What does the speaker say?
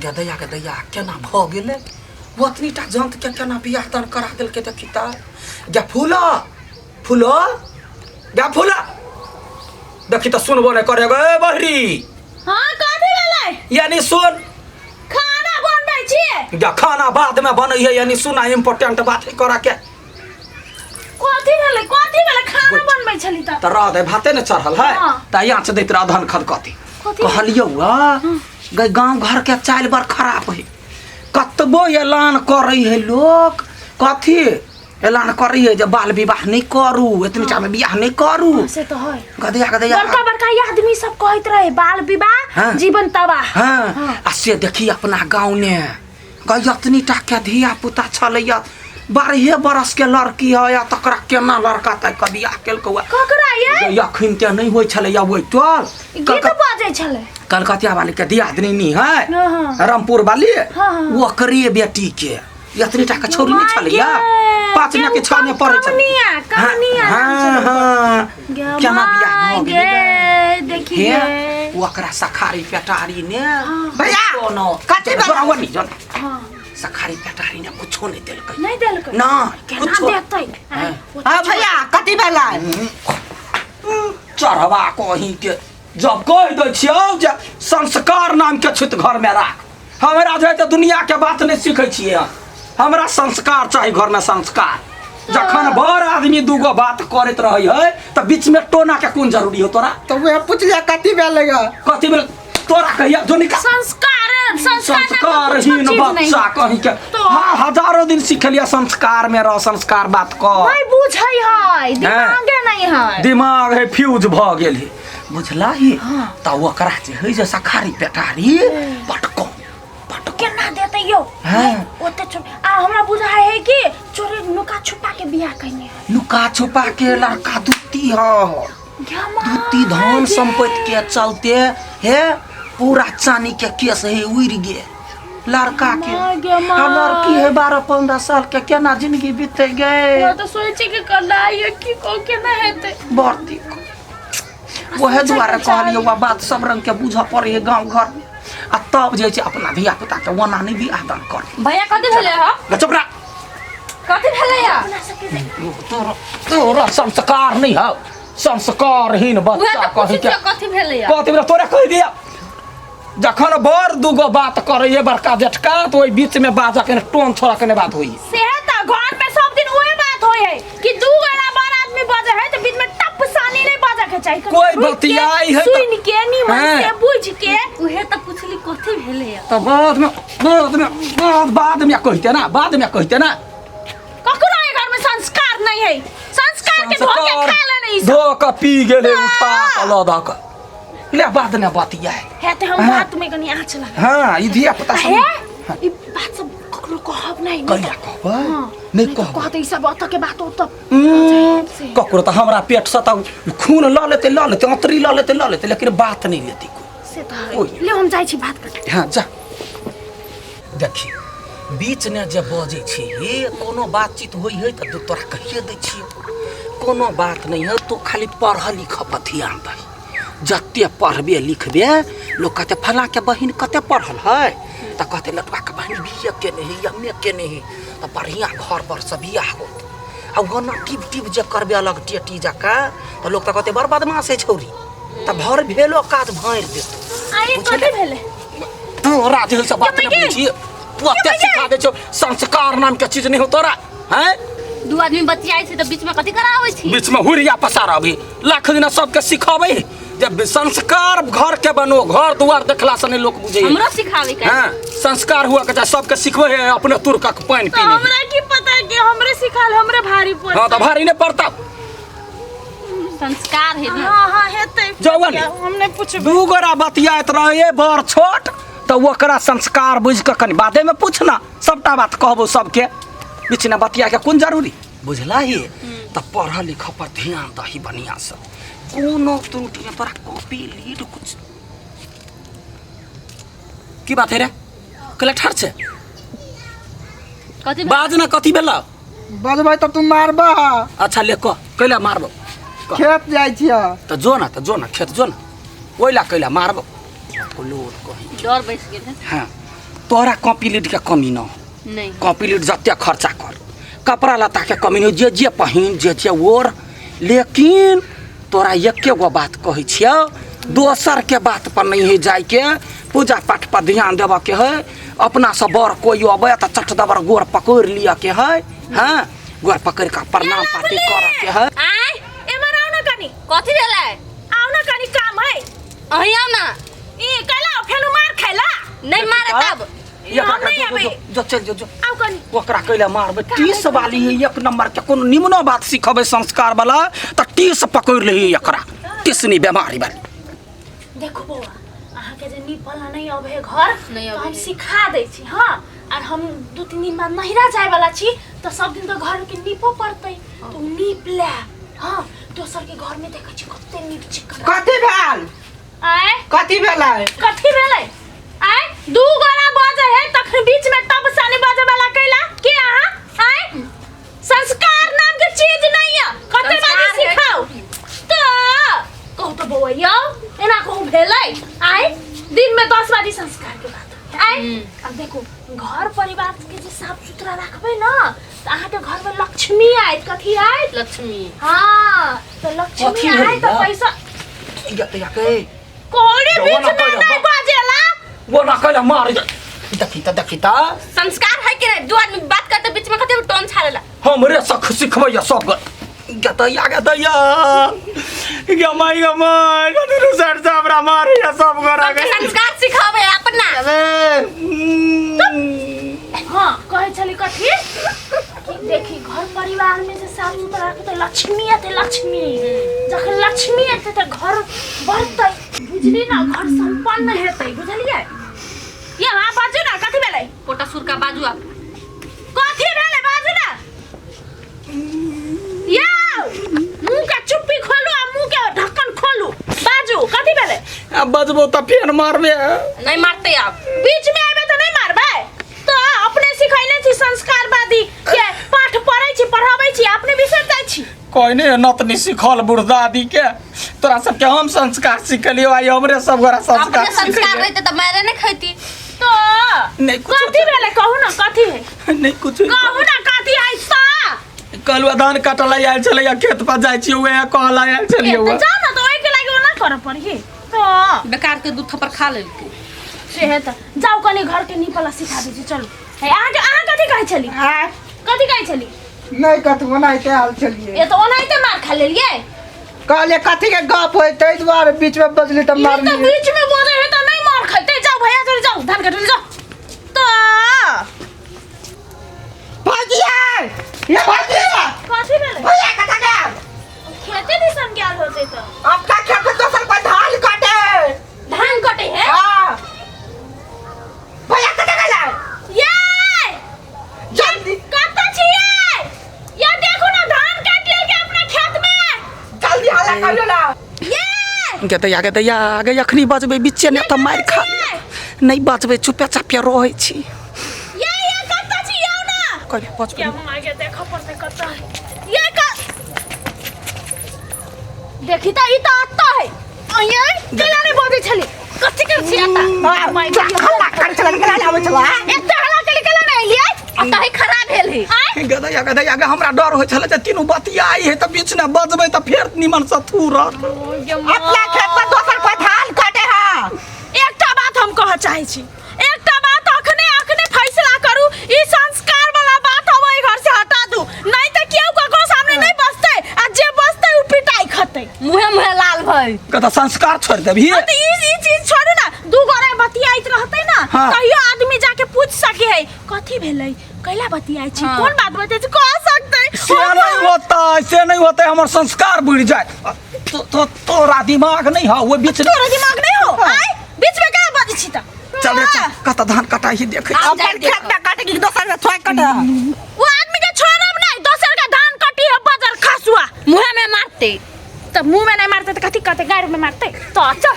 गदैया गदैया केना भ गेले ओतनीटा जंत के केना बियाह तन करा देलकै देखी त गे फूलो फूलो गे फूला देखी त सुनबो नै करे गे बहरी। हां कथि भेलै यानी सुन खाना बनबै छी गे खाना बाद में बनै है यानी सुना इम्पोर्टेंट बात करा के कथि भेलै खाना बनबै छली त रह दे भाते न चढ़ल है त यहाँ से दैत राधन खद कथि कहलियो गे गांव घर के चाल बड़ खराब है कतबो ऐलान करे है लोग कथि ऐलान करे है जे बाल विवाह नहीं करू इतनी में बियाह नहीं करू से तो है गदैया गदैया बड़का बड़का आदमी सब कहत रहे बाल विवाह जीवन तबाह हां आ से देखी अपना गांव ने गयतनी टा के धिया पुता छलैया 12 बरस के लड़की है या तकरा केना लड़का तक के बियाह केलकै ककरा ये यखन ते नहीं होय छलैया ओइ टोल गीत बाजै छले कलकतिया वाली के दियादनी नहीं है रामपुर वाली वो करिए बेटी के इतनी टा के छोरी नहीं छलैया 5 ने के 6 ने पड़े छल कहानिया हां केना बियाह भ गेलै देखिए ओकरा सखारी पेटारी ने भैया कोनो कथि बनावनी जन सखारी पेटारी ने कुछो नहीं देलकै ना केना देतै हां भैया कथि भेलै चढ़वा कहीं के जब कह दे छियौ जे संस्कार नाम के छुत घर में राख हमरा जे त दुनिया के बात नहीं सीखै छियै हमरा संस्कार चाहिए घर में संस्कार जखन बड़ आदमी दूगो बात करत रहै है त बीच में टोना के कोन जरूरी हो तोरा तो वे पूछ लिया कथि भेलैगा कथि भेल तोरा कहिया जोनिका संस्कारहीन बच्चा कहीं के हां हजारों दिन सिखलिया संस्कार में रह संस्कार बात कर भाई बुझै है दिमागे नहीं है दिमाग है फ्यूज भ गेल है बुझला ही त ओकरा जे है जे सखारी पेटारी पटको केना देतै यो ओते आ हमरा बुझाय है कि चोरी नुका छुपा के बियाह कइने है नुका छुपा के लड़का दुत्ती हो दुत्ती धन संपत्ति के चलते है पूरा चांदी के केस है उड़ गे लड़का के आ लड़की है 12-15 साल के केना जिंदगी बीते गए तो सोचे के कलाई है कि को केना हेते बर्ती वह द्वारा कहलियो बा बात सब रंग के बुझ पड़े है गांव घर आ तब जे छै अपना धिया पुता के वना नहीं बियाह दान कर भैया कथि भेलै ह चुप रह कथि भेलै या तोरा संस्कार नहीं है संस्कारहीन बच्चा कहि के कथि भेलै या कथि तोरा कह दिया जखन बड़ दूगो बात करे ये बड़का जेठका तो ओई बीच में बाजा के टोन छोड़ा के बात होई से त घर में सब दिन ओए बात होय है कि दू गोला बड़ आदमी बाजा है तो बीच में टप सानी नहीं बाजा के चाहिए कोई बतियाई है सुन के निमन से बुझ के उहे त पूछली कथि भेलै या तो बाद में कहते ना ककरो ए घर में संस्कार नहीं है संस्कार के धो के खा ले नहीं धो के पी गेले उठा के लदा के ले बाद में बतिया है त हम बात में कनी आँच लगा हां ई धिया पता है ई बात सब ककरो कहब नहीं कहिया कहब नहीं कहब कहत ई सब अत के बात हो त ककरो त हमरा पेट से त खून ल लेते अंतरी ल लेते लेकिन बात नहीं लेती कोई से त ले हम जाई छी बात कर हां जा देखी बीच ने जे बजे छी कोनो बातचीत होई है त तोरा कहिए दै छी कोनो बात नहीं है तो खाली पढ़ लिख पर ध्यान दे जत्ते पढ़बे लिखबे लोग कहते फला के बहिन कते पढ़ल है त कहते लटवा के बहिन बीए के नहीं एमए के नहीं त बढ़िया घर पर से बियाह होत आ वना टिप जे करबे अलग टेटी जका त लोग त कहते बड़ बदमाश है छौरी त भर भेलो काज भांर देत आई कथि भेले तोरा जे सब बात ने बुझी तू सिखा दे छौ संस्कार नाम के चीज नहीं हो तोरा हैं दू आदमी बतियाई से त बीच में कथि कराबै छी बीच में हुरिया पसारबी लाख दिन सबके सिखाबै जब संस्कार घर के बनो घर द्वार देखला से नहीं लोग बुझे हमरा सिखावे के हां संस्कार हुआ के सबके सिखबै है अपने तुरका के पानी पीने हमरा की पता कि हमरे सिखाल हमरे भारी पड़ता हां त भारी नहीं पड़ता संस्कार है हां हेतै जवन हमने पूछ दू गोरा बतियात रहे बड़ छोट त ओकरा संस्कार बुझ के कनी बादे में पूछना सबटा बात कहबो सबके बीच में बतिया के कोन जरूरी बुझला ही त पढ़ लिख पर ध्यान दही बढ़िया से कोनो त्रुटि में तोरा कॉपी लीड कुछ की बात है रे कले ठार छे कथि बाज ना कथि भेला बजबै त तू मारबा अच्छा ले क कैला मारबो खेत जाय छिया त जो ना खेत जो ना ओइला कैला मारबो को लोड कहि डर बैस गेल हां तोरा कॉम्प्लीट के कमी न नहीं कॉम्प्लीट जत्ते खर्चा कर कपड़ा लत्ता के कमी नहीं जे जे पहिन जे ओर लेकिन तोरा एके गो बात कहै छियौ दोसर के बात पर नहीं है जाय के पूजा पाठ पर ध्यान देबऽ के है अपना से बड़ कोई अबे त चट दबर गोर पकड़ लिया के है हाँ गोर पकड़ के प्रणाम पाती कर के है आय एमर आउ न कनी कथी भेलै आउ न कनी काम है अहीं आउ ना ई कैला फेनु मार खैला नहीं मारे तब जो चल जो आउ कनी ओकरा कैला मारबे 30 वाली है एक नंबर के कोनो निम्नो बात सिखबे संस्कार वाला त 30 पकड़ लेही एकरा 30 नहीं बीमारी वाली देखो बौआ अहाँ के जे निपल नहीं अबे घर नहीं तो हम अबे। सिखा दे छी हां और हम 2-3 दिन बाद नहिरा जाए वाला छी तो सब दिन तो घर के निपो पड़तै तो निप ले हां दोसर के घर में देखै छी कते नीक चिकन कथी भेल आय कथी भेलै कथी भेलै आय दू गोरा बाजे है तखन बीच में तब सानी बाजे वाला कैला के अहाँ आय संस्कार नाम के चीज नहीं है कते बाजी सिखाओ तो कहू तो बौआ यौ एना कहू भेलै आय दिन में 10 बाजी संस्कार के बात आय अब देखो घर परिवार के जे साफ सुथरा रखबे ना तो अहाँ के घर में लक्ष्मी आयत कथी आयत लक्ष्मी हां तो लक्ष्मी कथी आयत तो भेलै? पैसा या के कोड़ी तो बीच वो ना में कैला, नहीं बाजेला वो ना कैला मार देखी त संस्कार है कि नहीं दो आदमी बात करते बीच में कते टोन छाड़ेला हमरे सख सिखबैया सब गतैया गमाई कतरो सर सबरा मारिया सब गोरा सबके संस्कार सिखावे अपना हाँ कहे चली कथी कि देखी घर परिवार में से साफ सुथरा रखे तो लक्ष्मी आते लक्ष्मी जखन लक्ष्मी आते तो घर बढ़तै बुझली ना घर संपन्न हेतै बुझलियै ये वहाँ बाजू ना कथी भेलै पोटा सुर का बाजू आप कथी भेलै बाजू ना यौ मुंह का चुप्पी खोलू आ मुंह के ढक्कन खोलू बाजू कथी भेलै अब बजबो त फेर मारबे नहीं मारते आप बीच में आबे तो नहीं मारबै तो अपने सिखैने छी संस्कारवादी के पाठ पढ़ै छी पढ़ाबै छी अपने बिसर जाइ छी कहने नतनी सिखल बुढ़दादी के तोरा सबके हम संस्कार सिखलियो आई हमरे सब गोरा संस्कार अपने संस्कार रहते तो मैंने नहीं खाती तो नहीं कुछ कथी भेलै कहू ना कथी है नहीं कुछ कहू ना कथी है सा कलवा धान काटल आयल छले या खेत पर जाइ छी ओए कहल आयल छलिए तो जा ना तो ओइ के लागि ओना करऽ पड़ही तो बेकार के दूध थप्पड़ खा लेलके से है त जाओ कनी घर के निपला सिखा दी चलो है अहाँ कथी कहै छली हाँ कथी कहै छली नहीं कथू ओनाहिते आल छलिए ये तो ओनाहिते मार खा लेलिए कहलिए कथी के गप होय ताहि दुआरे बीच में बजली त ये मारली तो बीच में बोले है तो नहीं मार खाते जाओ भैया चल जाओ धान कटल जाओ तो भजिया ये भजिया कथी भेलै भैया कथा के खेते दिसन गेल होते तो आपका खेत दोसर कोई धान काटे धान कटे है हां भैया कथा गेला ये जल्दी कत्ता छिए ये देखो ना धान काट ले के अपना खेत में जल्दी हल्ला करियो ना ये गतैया आगे अखनी बजबे बीचे ने त मार खा नहीं बजबे चुपे चापे रहै छी ये कत्ता छिए ना कहले बजबे क्या मागे देखो पड़ते कत्ता है ये का देखी त ई त अत्ता है अये केला ने बोदै छली कथि के छियाता माय हल्ला कर चला के आवे छला एते हल्ला के केला नहीं लिए अतः ही खराब भेल है गतैया हमरा डर होइ छले जे तीनू बतिया आई है त बीच में बजबे त फेर निमन से थूरत अपना खेत पर दोसर कोई धान काटे हां एकटा बात हम कह चाहे छी एकटा बात अखने फैसला करू ई संस्कार वाला बात हम ई घर से हटा दू नहीं त केहू ककरो सामने नहीं बसते आ जे बसते उ पिटाई खते मुहे लाल भाई कत संस्कार छोड़ देबी तो ई चीज छोड़ू ना दू गोरे बतियाइत रहते ना हाँ। कहियो आदमी जाके पूछ सके है कथी भेलै कैला बतियाई छी हाँ। कोन बात बतियाई छी कह सकते से नहीं होता हमर संस्कार बुढ़ जाए तोरा दिमाग नहीं है वो बीच तोरा दिमाग नहीं हो आय बीच में क्या बजै छी त चल रे चल कत धान कटा ही देखे अपन खेत में काटे की दोसर में थोय काटे वो आदमी के छोड़ब नहीं दोसर का धान कटी है बजर खसुआ मुहे में मारते तो मुंह में नहीं मारते तो कथी कहते गाड़ में मारते तो चल